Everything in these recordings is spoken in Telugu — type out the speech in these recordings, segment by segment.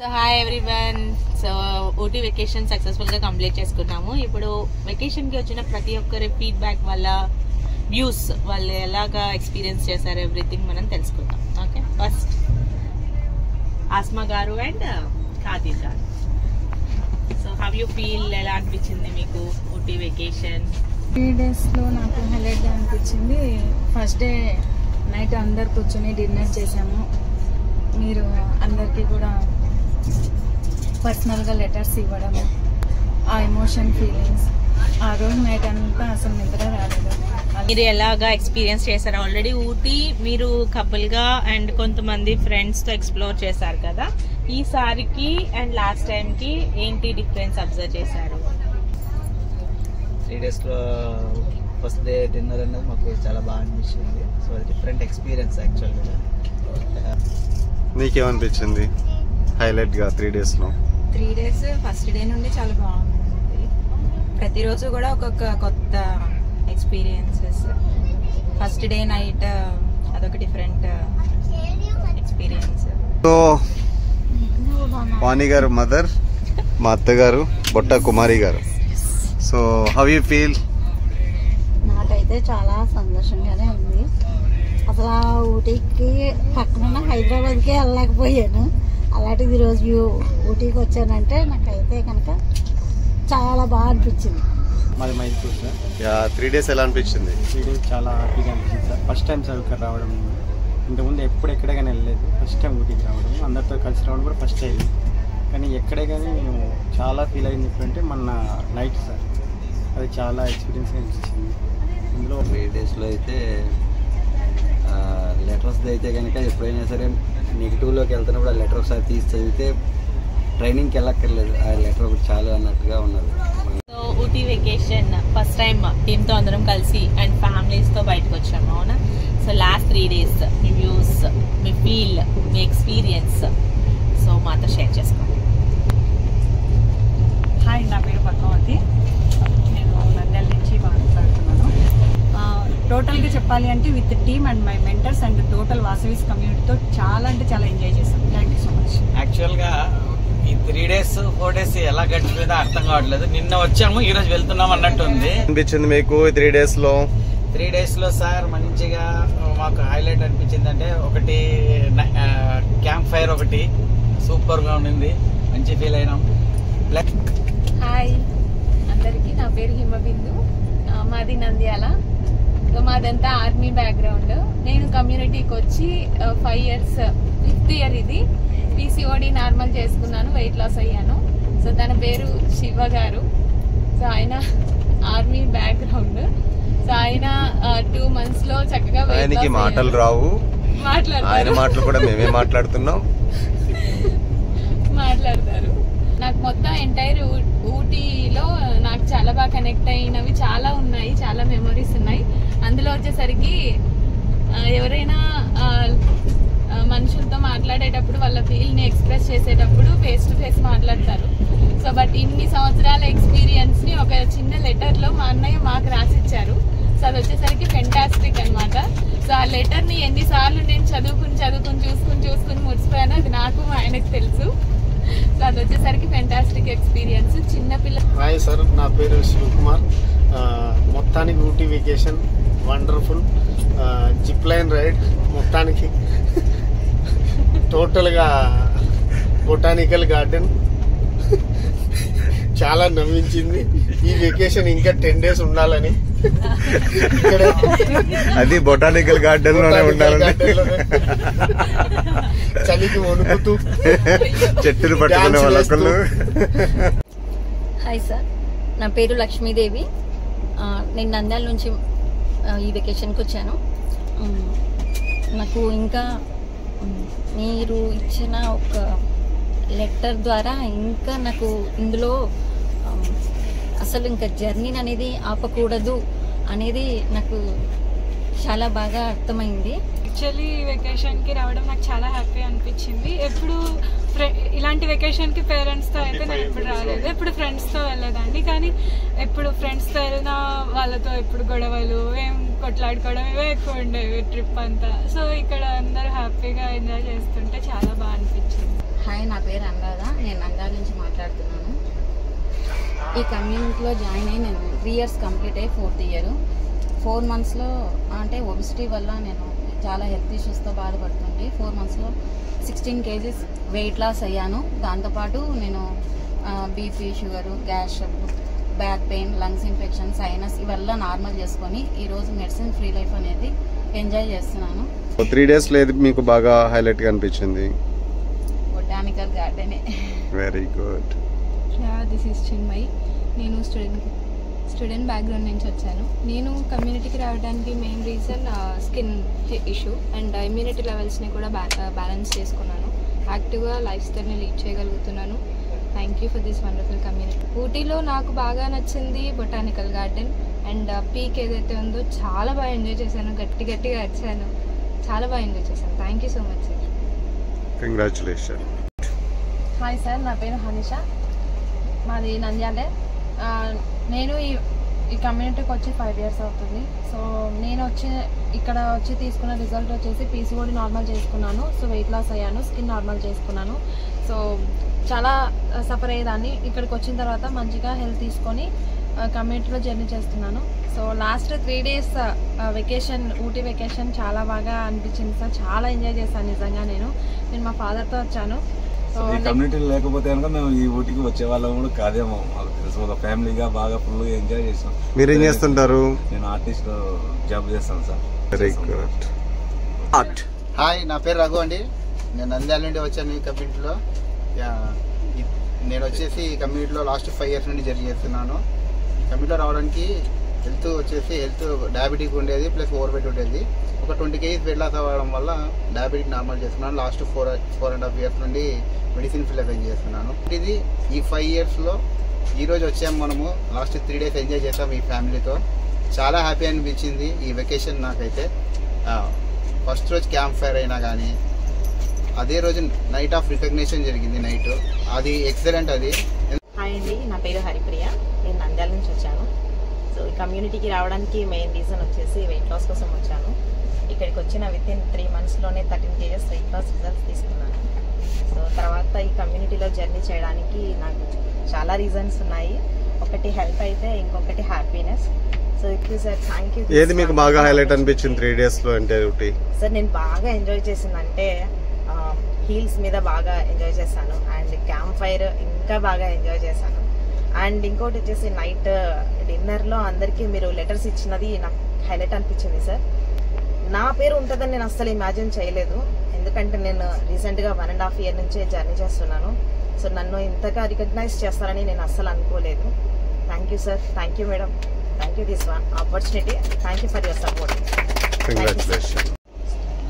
So hi everyone. So Ooty vacation successful గా కంప్లీట్ చేసుకున్నాము. ఇప్పుడు వెకేషన్ కి వచ్చిన ప్రతి ఒక్కరి ఫీడ్బ్యాక్ వల్ల వ్యూస్ వాళ్ళు ఎలాగా ఎక్స్పీరియన్స్ చేశారు ఎవ్రీథింగ్ మనం తెలుసుకుందాం. ఓకే, ఫస్ట్ ఆస్మా గారు అండ్ ఖాదీర్ గారు. సో హౌ యూ ఫీల్, ఎలా అనిపించింది మీకు ఊటీ వెకేషన్? 3 days లో నాకు హైలైట్ గా అనిపించింది. ఫస్ట్ డే నైట్ అందరు కూర్చొని డిన్నర్ చేసాము. మీరు అందరికీ కూడా పర్సనల్గా లెటర్స్ ఇవ్వడము, ఆ ఎమోషన్ ఫీలింగ్స్, ఆ రోజు నైట్ అంతా అసలు నిద్ర రాలేదు. మీరు ఎలాగా ఎక్స్పీరియన్స్ చేశారు? ఆల్రెడీ ఊటీ మీరు కపుల్ గా అండ్ కొంతమంది ఫ్రెండ్స్ తో ఎక్స్ప్లోర్ చేశారు కదా, ఈసారికి అండ్ లాస్ట్ టైం కి ఏంటి డిఫరెన్స్ అబ్జర్వ్ చేశారు? 3 days లో ఫస్ట్ డే డిన్నర్ అనేది మాకు చాలా బాగా అనిపించింది. సో అది డిఫరెంట్ ఎక్స్పీరియన్స్ యాక్చువల్గా. నీకేమనిపించింది హైలైట్ గా 3 days లో? 3 days ఫస్ట్ డే నుండి చాలా బాగుంది. ప్రతిరోజు కూడా ఒక్కొక్క కొత్త ఎక్స్పీరియన్సెస్. ఫస్ట్ డే నైట్ అదొక డిఫరెంట్ ఎక్స్పీరియన్స్. సో వాణి గారు మదర్, మా అత్తగారు బొట్ట కుమారి గారు. So how you feel? నాకైతే చాలా సంతోషంగానే ఉంది. అసలు ఆ ఊటీకి పక్కన హైదరాబాద్కే వెళ్ళలేకపోయాను. అలాంటిది ఈరోజు ఊటీకి వచ్చానంటే నాకైతే కనుక చాలా బాగా అనిపించింది. మాది మైసూర్ సార్. 3 days ఎలా అనిపించింది? 3 days చాలా హ్యాపీగా అనిపించింది సార్. ఫస్ట్ టైం సార్ ఇక్కడ రావడం. ఇంతకుముందు ఎప్పుడు ఎక్కడికైనా వెళ్ళలేదు, ఫస్ట్ టైం ఊటీకి రావడం, అందరితో కలిసి రావడం కూడా ఫస్ట్ టైం. కానీ ఎక్కడే కానీ మేము చాలా ఫీల్ అయింది ఎప్పుడంటే మన నైట్ సార్, అది చాలా ఎక్స్పీరియన్స్గా అనిపించింది. అందులో 3 days లో అయితే లెటర్స్ అయితే కనుక ఎప్పుడైనా సరే నెగిటివ్లోకి వెళ్తున్నప్పుడు ఆ లెటర్ ఒకసారి తీసి చదివితే ట్రైనింగ్కి వెళ్ళక్కర్లేదు, ఆ లెటర్ ఒకటి చాలు అన్నట్టుగా ఉన్నది. So Ooty vacation first time team తో అందరం కలిసి అండ్ ఫ్యామిలీస్ తో బయటకు వచ్చాము, అవునా? సో లాస్ట్ 3 days మీ వ్యూస్, మీ ఫీల్, మీ ఎక్స్పీరియన్స్ సో మాతో షేర్ చేసుకోండి. హాయ్, నా పేరు పద్మావతి. నేను నంద్యాల నుంచి మాట్లాడుతున్నాను. టోటల్గా చెప్పాలి అంటే with team and my mentors and total వాసవీస్ కమ్యూనిటీతో చాలా అంటే చాలా ఎంజాయ్ చేశాను. Thank you so much. యాక్చువల్గా ఈ 3 days 4 days ఎలా గడిచిపోయిందో అర్థం కావట్లేదు. నిన్న వచ్చాము, ఈ రోజు వెళ్తున్నాం అన్నట్టు ఉంది. అనిపించింది మీకు 3 days లో? 3 days లో సార్ మంచిగా మాకు హైలైట్ అనిపించింది అంటే ఒకటి క్యాంప్ ఫైర్ ఒకటి సూపర్ గా ఉండింది, మంచి ఫీల్ అయినాం. హాయ్ అందరికీ, నా పేరు హిమబిందు. మాది నంద్యాల. మాదంతా army background. నేను కమ్యూనిటీకి వచ్చి 5 years, 5th year ఇది. PCOD నార్మల్ చేసుకున్నాను, వెయిట్ లాస్ అయ్యాను. సో తన పేరు శివ గారు. సో ఆయన ఆర్మీ బ్యాక్గ్రౌండ్. సో ఆయన 2 months లో చక్కగా ఆయనకి మాటలు రావు, ఆయన మాటలు కూడా మేమే మాట్లాడుతున్నాం. మాట్లాడతారు. నాకు మొత్తం ఎంటైర్ ఊటీలో నాకు చాలా బాగా కనెక్ట్ అయినవి చాలా ఉన్నాయి, చాలా మెమరీస్ ఉన్నాయి. అందులో వచ్చేసరికి ఎవరైనా మనుషులతో మాట్లాడేటప్పుడు వాళ్ళ ఫీల్ని ఎక్స్ప్రెస్ చేసేటప్పుడు ఫేస్ టు ఫేస్ మాట్లాడతారు. సో బట్ ఇన్ని సంవత్సరాల ఎక్స్పీరియన్స్ ని ఒక చిన్న లెటర్ లో మా అన్నయ్య మాకు రాసిచ్చారు. సో అది వచ్చేసరికి ఫెంటాస్టిక్ అనమాట. సో ఆ లెటర్ ని ఎన్నిసార్లు నేను చూసుకుని ముడిచిపోయాను, అది నాకు మా ఆయనకు తెలుసు. సో అది వచ్చేసరికి ఫెంటాస్టిక్ ఎక్స్పీరియన్స్. చిన్నపిల్ల. హాయ్ సార్, నా పేరు శివకుమార్. మొత్తానికి Ooty vacation wonderful. Zip line ride, మొత్తానికి టోటల్గా బొటానికల్ గార్డెన్ చాలా నవ్వించింది. ఈ వెకేషన్ ఇంకా 10 days ఉండాలని, అది బొటానికల్ గార్డెన్ లోనే ఉండాలని, చలికి వణుకుతూ చెట్టులు పట్టుకునే వాళ్ళొకళ్ళు. హాయ్ సార్, నా పేరు లక్ష్మీదేవి. నేను నంద్యాల నుంచి ఈ వెకేషన్కి వచ్చాను. నాకు ఇంకా మీరు ఇచ్చిన ఒక లెటర్ ద్వారా ఇంకా నాకు ఇందులో అసలు ఇంకా జర్నీ అనేది ఆపకూడదు అనేది నాకు చాలా బాగా అర్థమైంది. యాక్చువల్లీ ఈ వెకేషన్కి రావడం నాకు చాలా హ్యాపీ అనిపించింది. ఎప్పుడు ఇలాంటి వెకేషన్కి పేరెంట్స్తో అయితే నేను ఎప్పుడు రాలేదు, ఎప్పుడు ఫ్రెండ్స్తో వెళ్ళేదాన్ని. కానీ ఎప్పుడు ఫ్రెండ్స్తో వెళ్ళినా వాళ్ళతో ఎప్పుడు గొడవలు, ఏం కొట్లాడుకోవడం ఇవే ఎక్కువ ఉండేవి ట్రిప్ అంతా. సో ఇక్కడ అందరూ హ్యాపీగా ఎంజాయ్ చేస్తుంటే చాలా బాగా అనిపించింది. హాయ్, నా పేరు అనురాధ. నేను నంద్యాల నుంచి మాట్లాడుతున్నాను. ఈ కమ్యూనిటీలో జాయిన్ అయ్యి నేను 3 years కంప్లీట్ అయ్యి 4th year. 4 monthsలో అంటే ఒబిసిటీ వల్ల నేను చాలా హెల్త్ ఇష్యూస్తో బాధపడుతుంది. 4 monthsలో 16 kgs వెయిట్ లాస్ అయ్యాను. దాంతోపాటు నేను BP, sugar, gas trouble, back pain, lungs infection, sinus ఇవల్ల నార్మల్ చేసుకొని ఈరోజు మెడిసిన్ ఫ్రీ లైఫ్ అనేది ఎంజాయ్ చేస్తున్నాను. 3 daysలో ఏది మీకు బాగా హైలైట్గా అనిపించింది? Botanical garden. Very good. This is Chinmayi. నేను స్టూడెంట్ బ్యాక్గ్రౌండ్ నుంచి వచ్చాను. నేను కమ్యూనిటీకి రావడానికి main reason skin issue and immunity లెవెల్స్ని కూడా బ్యాలెన్స్ చేసుకున్నాను. యాక్టివ్గా లైఫ్ స్టైల్ని లీడ్ చేయగలుగుతున్నాను. Thank you for this wonderful community. ఊటీలో నాకు బాగా నచ్చింది బొటానికల్ గార్డెన్ అండ్ పీక్ ఏదైతే ఉందో చాలా బాగా ఎంజాయ్ చేశాను. గట్టిగా వచ్చాను. చాలా బాగా ఎంజాయ్ చేశాను. Thank you so much sir. Congratulation. Hi sir, నా పేరు హనిష. మాది నంద్యాలే. నేను ఈ కమ్యూనిటీకి వచ్చి 5 years అవుతుంది. సో నేను ఇక్కడ వచ్చి తీసుకున్న రిజల్ట్ వచ్చేసి పీసీఓడి నార్మల్ చేసుకున్నాను. సో వెయిట్ లాస్ అయ్యాను, స్కిన్ నార్మల్ చేసుకున్నాను. సో చాలా సఫర్ అయ్యేదాన్ని. ఇక్కడికి వచ్చిన తర్వాత మంచిగా హెల్త్ తీసుకొని కమ్యూనిటీలో జర్నీ చేస్తున్నాను. So last 3 days vacation, Ooty vacation చాలా బాగా అనిపించింది సార్. చాలా ఎంజాయ్ చేశాను నిజంగా. నేను మా ఫాదర్తో వచ్చాను. సో ఈ కమ్యూనిటీ లేకపోతే కనుక మేము ఈ ఊటీకి వచ్చే వాళ్ళం కూడా కాదేమో. మాకు తెలుసు, ఒక ఫ్యామిలీగా బాగా ఫుల్గా ఎంజాయ్ చేస్తాం. మీరు ఏం చేస్తుంటారు? నేను ఆర్టిస్ట్ జాబ్ చేస్తాను సార్. Very good. హాయ్, నా పేరు రఘు అండి. నేను నంద్యాల నుండి వచ్చాను ఈ కమ్యూనిటీలో. నేను వచ్చేసి ఈ కమ్యూనిటీలో లాస్ట్ 5 years నుండి జర్నీ చేస్తున్నాను. కమ్యూనిటీలో రావడానికి హెల్త్ డయాబెటిక్ ఉండేది, ప్లస్ ఓవర్ వెయిట్ ఉండేది. ఒక 20 kgs వెయిట్ లాస్ అవ్వడం వల్ల డయాబెటిక్ నార్మల్ చేస్తున్నాను. లాస్ట్ 4.5 years నుండి మెడిసిన్ ఫిల్ అప్ చేస్తున్నాను. ఇది ఈ 5 yearsలో ఈరోజు వచ్చాము మనము. లాస్ట్ 3 days ఎంజాయ్ చేసాము ఈ ఫ్యామిలీతో. చాలా హ్యాపీ అనిపించింది ఈ వెకేషన్ నాకైతే. ఫస్ట్ రోజు క్యాంప్ ఫైర్ అయినా కానీ, అదే రోజు నైట్ ఆఫ్ రికగ్నిషన్ జరిగింది. నైట్ అది ఎక్సలెంట్. అది హాయ్ అండి, నా పేరు హరిప్రియ. నేను నంద్యాల నుంచి వచ్చాను. సో ఈ కమ్యూనిటీకి రావడానికి మెయిన్ రీజన్ వచ్చేసి వెయిట్ లాస్ కోసం వచ్చాను. ఇక్కడికి వచ్చిన వితిన్ 3 monthsలోనే 13 kgs వెయిట్ లాస్ రిజల్ట్స్ తీసుకున్నాను. సో తర్వాత ఈ కమ్యూనిటీలో జర్నీ చేయడానికి నాకు చాలా రీజన్స్ ఉన్నాయి. ఒకటి హెల్త్ అయితే, ఇంకొకటి హ్యాపీనెస్. సో ఇది సార్, థ్యాంక్ యూ. ఏది మీకు బాగా హైలైట్ అనిపించింది 3 daysలో అంటే? సార్ నేను బాగా ఎంజాయ్ చేసిందంటే హీల్స్ మీద బాగా ఎంజాయ్ చేశాను. అండ్ క్యాంప్ ఫైర్ ఇంకా బాగా ఎంజాయ్ చేశాను. అండ్ ఇంకోటి వచ్చేసి నైట్ డిన్నర్లో అందరికీ మీరు లెటర్స్ ఇచ్చినది నాకు హైలైట్ అనిపించింది సార్. నా పేరు ఉంటుందని నేను అస్సలు ఇమాజిన్ చేయలేదు. ఎందుకంటే నేను రీసెంట్గా 1.5 year నుంచే జర్నీ చేస్తున్నాను. సో నన్ను ఇంతగా రికగ్నైజ్ చేస్తారని నేను అస్సలు అనుకోలేదు. Thank you sir. Thank you madam. Thank you this one opportunity. Thank you for your support.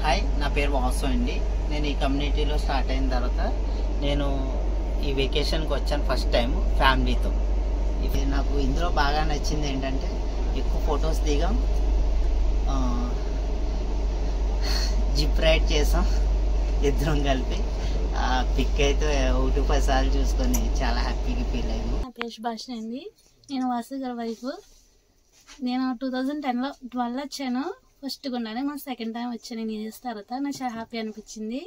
Hi, నా పేరు వాసు అండి. నేను ఈ కమ్యూనిటీలో స్టార్ట్ అయిన తర్వాత నేను ఈ వెకేషన్కి వచ్చాను ఫస్ట్ టైం ఫ్యామిలీతో. ఇది నాకు ఇందులో బాగా నచ్చింది ఏంటంటే ఎక్కువ ఫొటోస్ దిగాం, జిప్ రైడ్ చేసాం ఇద్దరం కలిపి. పిక్ అయితే 1-5 సార్లు చూసుకొని చాలా హ్యాపీగా ఫీల్ అయ్యాము. నా పేరు సుభాష్ అండి. నేను వాసు గారి వైఫ్. నేను 2010 వచ్చాను. ఫస్ట్ గుండానే మన సెకండ్ టైం వచ్చాను. నేను చేసిన తర్వాత నాకు చాలా హ్యాపీ అనిపించింది.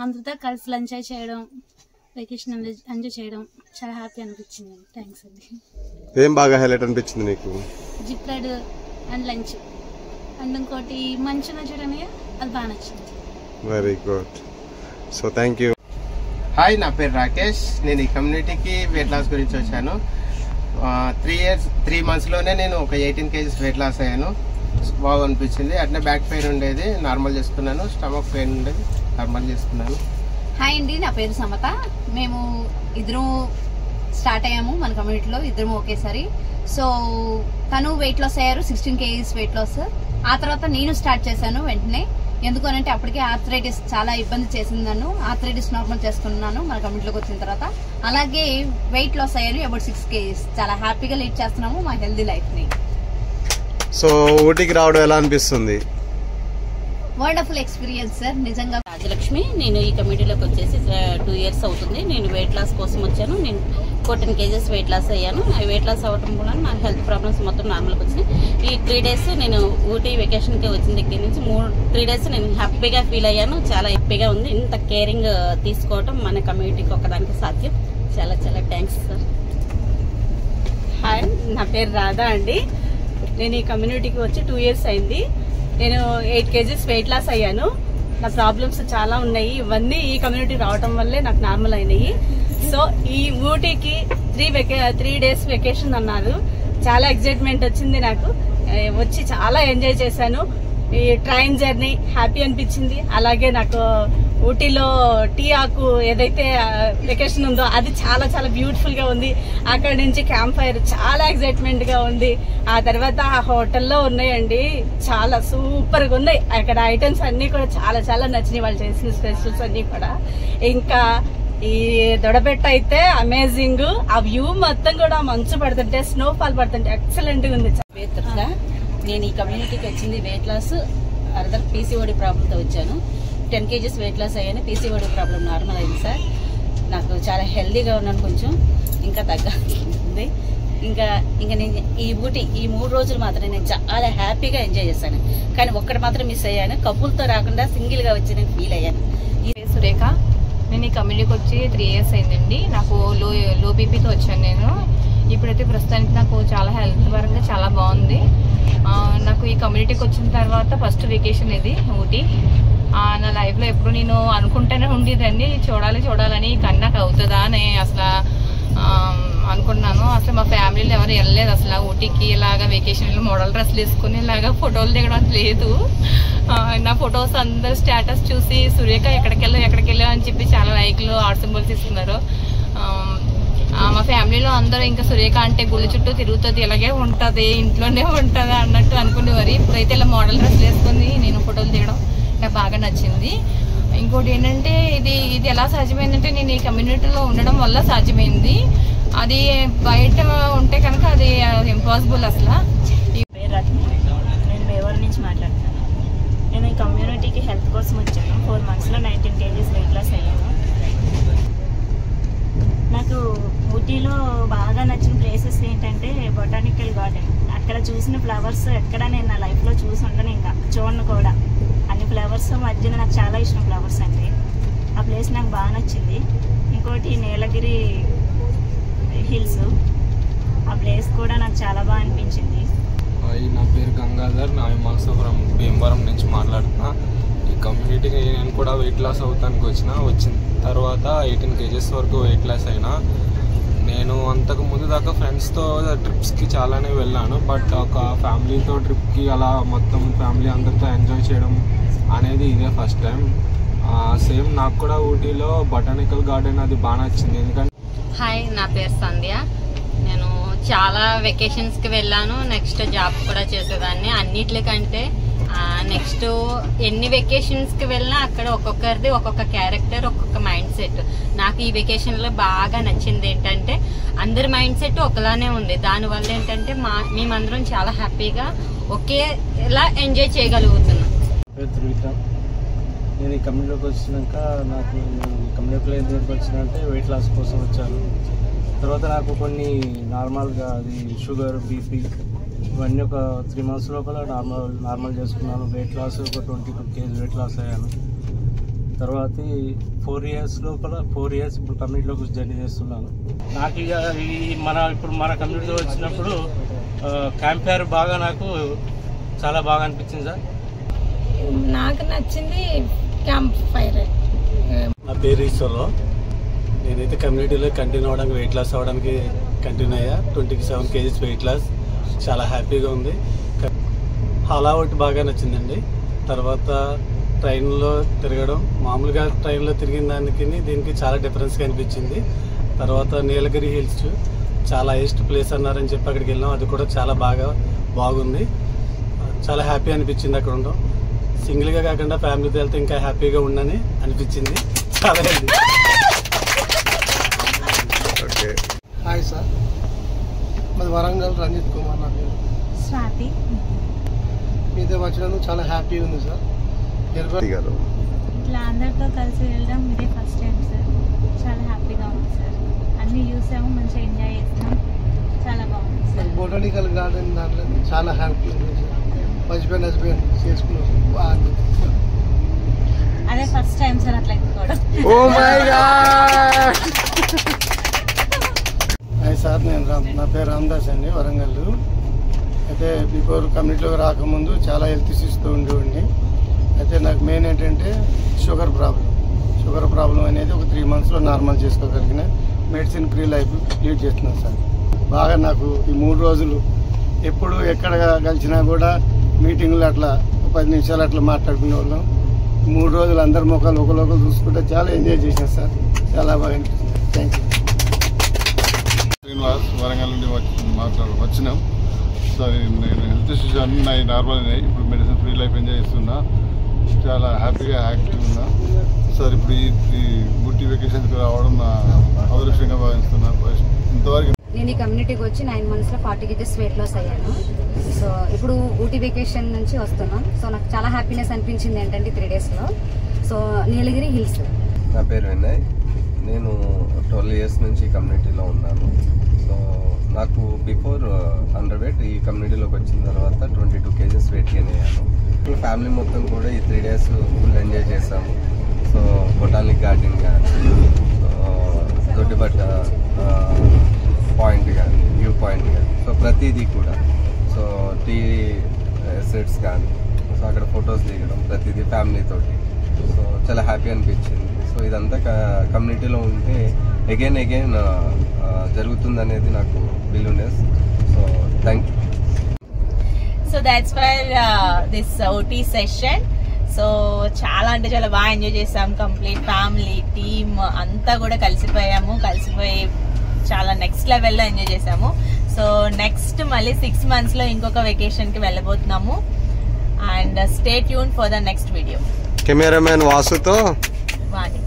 అందరితో కలిసి లంచ్ చేయడం, వెకేషన్ ఎంజాయ్ చేయడం చాలా హ్యాపీ అనిపించింది. థ్యాంక్స్ అండి. ఏం బాగా హైలైట్ అనిపించింది నీకు? Zip ride and lunch and ఇంకోటి మంచి నచ్చడమే, అది బాగా నచ్చింది. Very good. So thank you. Hi, నా పేరు రాకేష్. నేను ఈ కమ్యూనిటీకి వెయిట్ లాస్ గురించి వచ్చాను. 3 monthsలోనే నేను ఒక 18 kgs వెయిట్ లాస్ అయ్యాను. బాగా అనిపించింది. అట్నే బ్యాక్ పెయిన్ ఉండేది, నార్మల్ చేసుకున్నాను. స్టమక్ పెయిన్ ఉండేది, నార్మల్ చేసుకున్నాను. హాయ్ అండి, నా పేరు సమత. మేము ఇద్దరం స్టార్ట్ అయ్యాము మన కమ్యూనిటీలో, ఇద్దరం ఒకేసారి. సో తను వెయిట్ లాస్ అయ్యారు, 16 kgs వెయిట్ లాస్. ఆ తర్వాత నేను స్టార్ట్ చేశాను వెంటనే. ఎందుకనంటే అప్పటికే ఆర్థరైటిస్ చాలా ఇబ్బంది చేసింది నన్ను. ఆర్థరైటిస్ నార్మల్ చేసుకున్నాను మన కమ్యూనిటీలోకి వచ్చిన తర్వాత. అలాగే వెయిట్ లాస్ అయ్యాను, అబౌట్ 6 kgs. చాలా హ్యాపీగా లీడ్ చేస్తున్నాము మా హెల్దీ లైఫ్ ని. సో ఊటీకి రావడం ఎలా అనిపిస్తుంది? వండర్ఫుల్ ఎక్స్పీరియన్స్ సార్, నిజంగా. రాజలక్ష్మి. నేను ఈ కమ్యూనిటీలోకి వచ్చేసి 2 years అవుతుంది. నేను వెయిట్ లాస్ కోసం వచ్చాను. నేను 14 kgs వెయిట్ లాస్ అయ్యాను. వెయిట్ లాస్ అవ్వడం కూడా నా హెల్త్ ప్రాబ్లమ్స్ మొత్తం నార్మల్గా వచ్చినాయి. ఈ 3 days నేను ఊటీ వెకేషన్కి వచ్చిన దగ్గర నుంచి 3 days నేను హ్యాపీగా ఫీల్ అయ్యాను. చాలా హ్యాపీగా ఉంది. ఇంత కేరింగ్ తీసుకోవడం మన కమ్యూనిటీకి ఒకదానికి సాధ్యం. చాలా చాలా థ్యాంక్స్ సార్. హాయ్, నా పేరు రాధా అండి. నేను ఈ కమ్యూనిటీకి వచ్చి 2 years అయింది. నేను 8 kgs వెయిట్ లాస్ అయ్యాను. నా ప్రాబ్లమ్స్ చాలా ఉన్నాయి. ఇవన్నీ ఈ కమ్యూనిటీ రావడం వల్లే నాకు నార్మల్ అయినాయి. సో ఈ ఊటీకి 3 days వెకేషన్ అన్నారు. చాలా ఎక్సైట్మెంట్ వచ్చింది నాకు. వచ్చి చాలా ఎంజాయ్ చేశాను. ఈ ట్రైన్ జర్నీ హ్యాపీ అనిపించింది. అలాగే నాకు ఊటీలో టీ ఆకు ఏదైతే వెకేషన్ ఉందో అది చాలా చాలా బ్యూటిఫుల్ గా ఉంది. అక్కడ నుంచి క్యాంప్ ఫైర్ చాలా ఎక్సైట్మెంట్ గా ఉంది. ఆ తర్వాత ఆ హోటల్లో ఉన్నాయండి, చాలా సూపర్ గా ఉన్నాయి. అక్కడ ఐటమ్స్ అన్ని కూడా చాలా చాలా నచ్చినాయి, వాళ్ళు చేసిన స్పెషల్స్ అన్ని కూడా. ఇంకా ఈ దొడబెట్ట అయితే అమేజింగ్. ఆ వ్యూ మొత్తం కూడా మంచు పడుతుంటే, స్నోఫాల్ పడుతుంటే ఎక్సలెంట్ గా ఉంది. నేను ఈ కమ్యూనిటీకి వచ్చింది వెయిట్ లాస్, అదర్ పీసీఓడి ప్రాబ్లంతో వచ్చాను. 10 kgs వెయిట్ లాస్ అయ్యాను. పీసీఓడి ప్రాబ్లం నార్మల్ అయింది సార్. నాకు చాలా హెల్దీగా ఉన్నాను, కొంచెం ఇంకా తగ్గుతుంది. ఇంకా నేను ఈ ఊటీ ఈ 3 రోజులు మాత్రం నేను చాలా హ్యాపీగా ఎంజాయ్ చేశాను. కానీ ఒక్కటి మాత్రం మిస్ అయ్యాను, కపుల్తో రాకుండా సింగిల్గా వచ్చి నేను ఫీల్ అయ్యాను. సురేఖ, నేను ఈ కమ్యూనిటీకి వచ్చి 3 years అయిందండి. నాకు లో బీపీతో వచ్చాను నేను. ఇప్పుడైతే ప్రస్తుతానికి నాకు చాలా హెల్త్ పరంగా చాలా బాగుంది. నాకు ఈ కమ్యూనిటీకి వచ్చిన తర్వాత ఫస్ట్ వెకేషన్ ఇది ఊటీ. నా లైఫ్లో ఎప్పుడు నేను అనుకుంటూనే ఉండేదాన్ని చూడాలని, కానీ నాకు అవుతుందా అని అసలు అనుకున్నాను. అసలు మా ఫ్యామిలీలో ఎవరు వెళ్ళలేదు అసలు ఊటీకి. ఇలాగా వెకేషన్లో మోడల్ డ్రెస్లు వేసుకుని ఇలాగా ఫోటోలు దిగడం లేదు. నా ఫొటోస్ అందరు స్టేటస్ చూసి సురేఖ ఎక్కడికి వెళ్ళావు అని చెప్పి చాలా లైక్లు, హార్ట్ సింబల్స్ ఇస్తున్నారు. మా ఫ్యామిలీలో అందరూ ఇంకా సురేఖ అంటే గుళ్ళు చుట్టూ తిరుగుతుంది, ఇలాగే ఉంటుంది, ఇంట్లోనే ఉంటుంది అన్నట్టు అనుకునేవారు. ఇప్పుడైతే ఇలా మోడల్ డ్రెస్లు వేసుకుని నేను ఫోటోలు దిగడం నాకు బాగా నచ్చింది. ఇంకోటి ఏంటంటే ఇది ఎలా సాధ్యమైందంటే నేను ఈ కమ్యూనిటీలో ఉండడం వల్ల సాధ్యమైంది. అది బయట ఉంటే కనుక అది ఇంపాసిబుల్ అసలు. నేను బేవర్ నుంచి మాట్లాడుతాను. నేను ఈ కమ్యూనిటీకి హెల్త్ కోసం వచ్చాను. 4 monthsలో 19 kgs వెయిట్ లాస్ అయ్యాను. నాకు ఊటీలో బాగా నచ్చిన ప్లేసెస్ ఏంటంటే బొటానికల్ గార్డెన్. అక్కడ చూసిన ఫ్లవర్స్ ఎక్కడ నేను నా లైఫ్లో చూసి ఉండను, ఇంకా చూడను కూడా. అన్ని ఫ్లవర్స్ మధ్యన నాకు చాలా ఇష్టం ఫ్లవర్స్ అంటే. ఆ ప్లేస్ నాకు బాగా నచ్చింది. ఇంకోటి నీలగిరి హిల్స్, ఆ ప్లేస్ కూడా నాకు చాలా బాగా అనిపించింది. నా పేరు గంగాధర్, నా మనసాపురం భీమవరం నుంచి మాట్లాడుతున్నా. ఈ కమ్యూనిటీకి నేను కూడా వెయిట్ లాస్ అవుతానికి వచ్చిన తర్వాత 18 kgs వరకు వెయిట్ లాస్ అయినా. నేను అంతకు ముందు దాకా ఫ్రెండ్స్తో ట్రిప్స్కి చాలానే వెళ్ళాను. బట్ ఒక ఫ్యామిలీతో ట్రిప్కి అలా మొత్తం ఫ్యామిలీ అందరితో ఎంజాయ్ చేయడం అనేది ఇదే ఫస్ట్ టైం. సేమ్ నాకు కూడా ఊటీలో బొటానికల్ గార్డెన్ అది బాగా నచ్చింది. ఎందుకంటే హాయ్, నా పేరు సంధ్య. నేను చాలా వెకేషన్స్కి వెళ్ళాను. నెక్స్ట్ జాబ్ కూడా చేసేదాన్ని. అన్నిట్లకంటే నెక్స్ట్ ఎన్ని వెకేషన్స్కి వెళ్ళినా అక్కడ ఒక్కొక్కరిది ఒక్కొక్క క్యారెక్టర్, ఒక్కొక్క మైండ్ సెట్. నాకు ఈ వెకేషన్లో బాగా నచ్చింది ఏంటంటే అందరి మైండ్ సెట్ ఒకలానే ఉంది. దానివల్ల ఏంటంటే మేమందరం చాలా హ్యాపీగా ఒకేలా ఎంజాయ్ చేయగలుగుతున్నాం. నేను ఈ కమ్యూనిటీలోకి వచ్చినాక నాకు కమ్యూనిటీలో ఎందుకు వచ్చినంటే వెయిట్ లాస్ కోసం వచ్చాను. తర్వాత నాకు కొన్ని నార్మల్గా అది షుగర్, బీపీ ఇవన్నీ ఒక 3 months లోపల నార్మల్ చేసుకున్నాను. వెయిట్ లాస్ ఒక 22 kgs వెయిట్ లాస్ అయ్యాను. తర్వాత 4 years ఇప్పుడు కమ్యూనిటీలోకి జర్నీ చేస్తున్నాను. నాకు ఇక ఇప్పుడు మన కమ్యూనిటీలో వచ్చినప్పుడు క్యాంప్ ఫైర్ బాగా నాకు చాలా బాగా అనిపించింది సార్. నాకు నచ్చింది క్యాంప్ ఫైర్. నా పేరు ఈశ్వర్రావు. నేనైతే కమ్యూనిటీలో కంటిన్యూ అవ్వడానికి వెయిట్ లాస్ అవ్వడానికి కంటిన్యూ అయ్యా. 27 kgs వెయిట్ లాస్. చాలా హ్యాపీగా ఉంది. హాల్ అవుట్ బాగా నచ్చిందండి. తర్వాత ట్రైన్లో తిరగడం, మామూలుగా ట్రైన్లో తిరిగిన దానికి దీనికి చాలా డిఫరెన్స్ కనిపించింది. తర్వాత నీలగిరి హిల్స్ చాలా హైయెస్ట్ ప్లేస్ అన్నారని చెప్పి అక్కడికి వెళ్ళాం. అది కూడా చాలా బాగుంది. చాలా హ్యాపీ అనిపించింది అక్కడ ఉండడం. సింగిల్గా కాకుండా ఫ్యామిలీతో వెళ్తే ఇంకా హ్యాపీగా ఉండని అనిపించింది. చాలా హాయ్ సార్, మాది వరంగల్, రంజిత్ కుమార్ నా పేరు. స్వాతి. మీతో వచ్చినందుకు చాలా హ్యాపీగా ఉంది సార్. ఇట్లా అందరితో కలిసి వెళ్ళడం ఇదే ఫస్ట్ టైం సార్. చాలా హ్యాపీగా ఉంది సార్. అన్ని యూస్ చూసాము, మంచిగా ఎంజాయ్ చేస్తాం, చాలా బాగుంది. బొటానికల్ గార్డెన్ దాంట్లో చాలా హ్యాపీ హస్బెండ్ చేసుకున్నాం, బాగా అదే ఫస్ట్ టైం సార్ అట్లా ఎక్కుకోవడం. హాయ్ సార్, నా పేరు రామదాస్ అండి, వరంగల్. అయితే బిఫోర్ కమ్యూనిటీలోకి రాకముందు చాలా హెల్త్ ఇష్యూస్తో ఉండేవాడిని. అయితే నాకు మెయిన్ ఏంటంటే షుగర్ ప్రాబ్లం అనేది ఒక 3 monthsలో నార్మల్ చేసుకోగలిగిన మెడిసిన్ ఫ్రీ లైఫ్ లీడ్ చేస్తున్నాను సార్. బాగా నాకు ఈ 3 రోజులు ఎప్పుడు ఎక్కడ కలిసినా కూడా మీటింగ్లు అట్లా 10 నిమిషాలు అట్లా మాట్లాడుకునే వాళ్ళం. 3 రోజులు అందరి ముఖాలు ఒకరు చూసుకుంటే చాలా ఎంజాయ్ చేశాను సార్, చాలా బాగా అనిపిస్తుంది. Thank you. శ్రీనివాస్, వరంగల్ నుండి వచ్చినాం సార్. నేను హెల్త్ ఇష్యూస్ అన్నీ నార్మల్ అయినాయి. ఇప్పుడు మెడిసిన్ ఫ్రీ లైఫ్ ఎంజాయ్ చేస్తున్నా, చాలా హ్యాపీగా యాక్టివ్ ఉన్నా సార్. ఇప్పుడు ఈ ఊటీ వెకేషన్స్కి రావడం నా అదృష్టంగా భావిస్తున్నా. ఇంతవరకు నేను ఈ కమ్యూనిటీకి వచ్చి 9 monthsలో 40 kgs వెయిట్ లాస్ అయ్యాను. సో ఇప్పుడు ఊటీ వెకేషన్ నుంచి వస్తున్నాం. సో నాకు చాలా హ్యాపీనెస్ అనిపించింది ఏంటంటే 3 daysలో. సో నీలగిరి హిల్స్. నా పేరు వినయ్, నేను 12 years నుంచి కమ్యూనిటీలో ఉన్నాను. సో నాకు బిఫోర్ అండర్ వెయిట్, ఈ కమ్యూనిటీలోకి వచ్చిన తర్వాత 22 kgs వెయిట్ గెయిన్ అయ్యాను. ఫ్యామిలీ మొత్తం కూడా ఈ 3 days ఫుల్ ఎంజాయ్ చేశాము. సో బొటానిక్ గార్డెన్ కానీ, దొడ్డిబట్ట పాయింట్ కానీ, వ్యూ పాయింట్ కానీ, సో ప్రతిదీ కూడా, సో టీ ఎస్టేట్స్ కానీ, సో అక్కడ ఫొటోస్ దిగడం ప్రతిదీ ఫ్యామిలీతోటి, సో చాలా హ్యాపీ అనిపించింది. సో ఇదంతా కమ్యూనిటీలో ఉంటే అగైన్ జరుగుతుంది అనేది నాకు believeness. So thank you. So that's for this OT session. So చాలా అంటే చాలా బాగా ఎంజాయ్ చేసాం. కంప్లీట్ ఫ్యామిలీ టీమ్ అంతా కూడా కలిసిపోయి చాలా నెక్స్ట్ లెవెల్లో ఎంజాయ్ చేసాము. సో నెక్స్ట్ మళ్ళీ 6 monthsలో ఇంకొక వెకేషన్కి వెళ్ళబోతున్నాము. And stay tuned for the next video. Cameraman వాసుతో వాణి.